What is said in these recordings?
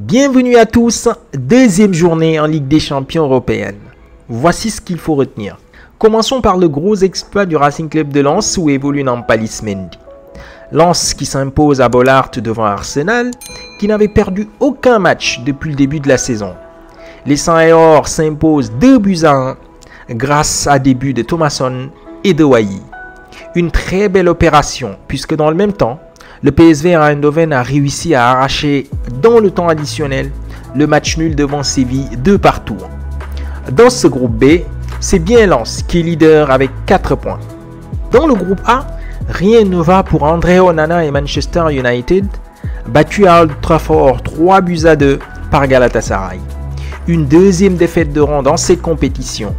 Bienvenue à tous, deuxième journée en Ligue des Champions européenne. Voici ce qu'il faut retenir. Commençons par le gros exploit du Racing Club de Lens où évolue Nampalys Mendy. Lens qui s'impose à Bollaert devant Arsenal, qui n'avait perdu aucun match depuis le début de la saison. Les 100 et or s'imposent 2-1 grâce à des buts de Thomasson et de Wai. Une très belle opération puisque dans le même temps, le PSV Eindhoven a réussi à arracher dans le temps additionnel le match nul devant Séville 2-2. Dans ce groupe B, c'est bien Lens qui est leader avec 4 points. Dans le groupe A, rien ne va pour André Onana et Manchester United, battus à Old Trafford 3-2 par Galatasaray. Une deuxième défaite de rang dans cette compétition.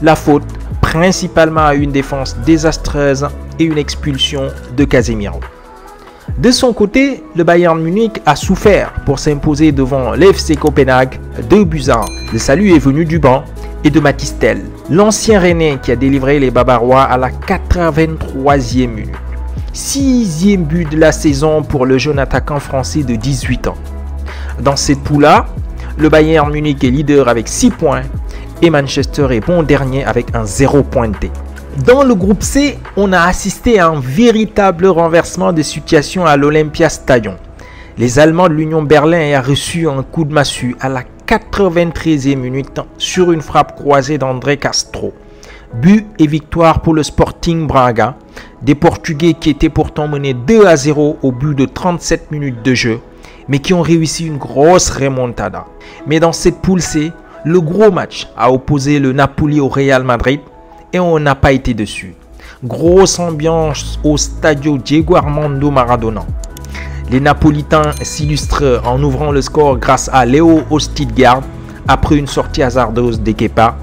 La faute principalement à une défense désastreuse et une expulsion de Casemiro. De son côté, le Bayern Munich a souffert pour s'imposer devant l'FC Copenhague 2-1. Le salut est venu du banc et de Mathys Tel, l'ancien Rennais qui a délivré les Bavarois à la 83e minute. 6e but de la saison pour le jeune attaquant français de 18 ans. Dans cette poule-là, le Bayern Munich est leader avec 6 points et Manchester est bon dernier avec un 0 pointé. Dans le groupe C, on a assisté à un véritable renversement de situation à l'Olympiastadion. Les Allemands de l'Union Berlin ont reçu un coup de massue à la 93e minute sur une frappe croisée d'André Castro. But et victoire pour le Sporting Braga, des Portugais qui étaient pourtant menés 2-0 au bout de 37 minutes de jeu, mais qui ont réussi une grosse remontada. Mais dans cette poule C, le gros match a opposé le Napoli au Real Madrid, et on n'a pas été dessus. Grosse ambiance au Stadio Diego Armando Maradona. Les Napolitains s'illustrent en ouvrant le score grâce à Léo Ostidgard après une sortie hasardeuse de Kepa.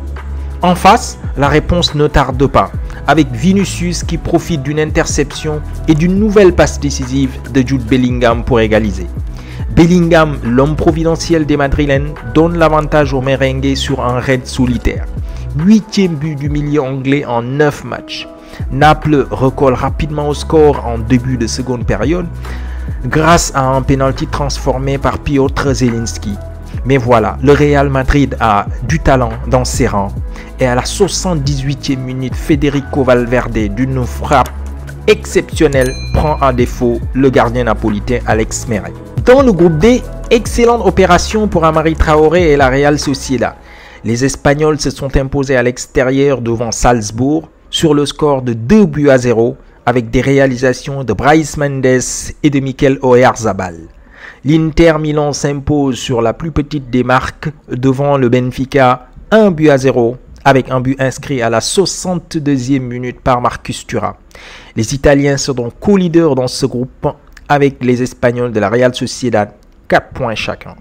En face, la réponse ne tarde pas, avec Vinicius qui profite d'une interception et d'une nouvelle passe décisive de Jude Bellingham pour égaliser. Bellingham, l'homme providentiel des Madrilènes, donne l'avantage aux merengues sur un raid solitaire. 8e but du milieu anglais en 9 matchs. Naples recolle rapidement au score en début de seconde période grâce à un penalty transformé par Piotr Zielinski. Mais voilà, le Real Madrid a du talent dans ses rangs et à la 78e minute, Federico Valverde d'une frappe exceptionnelle prend à défaut le gardien napolitain Alex Meret. Dans le groupe D, excellente opération pour Amari Traoré et la Real Sociedad. Les Espagnols se sont imposés à l'extérieur devant Salzbourg sur le score de 2-0 avec des réalisations de Brais Mendes et de Mikel Oyarzabal. L'Inter Milan s'impose sur la plus petite des marques devant le Benfica 1-0 avec un but inscrit à la 62e minute par Marcus Thuram. Les Italiens sont donc co-leaders dans ce groupe avec les Espagnols de la Real Sociedad, 4 points chacun.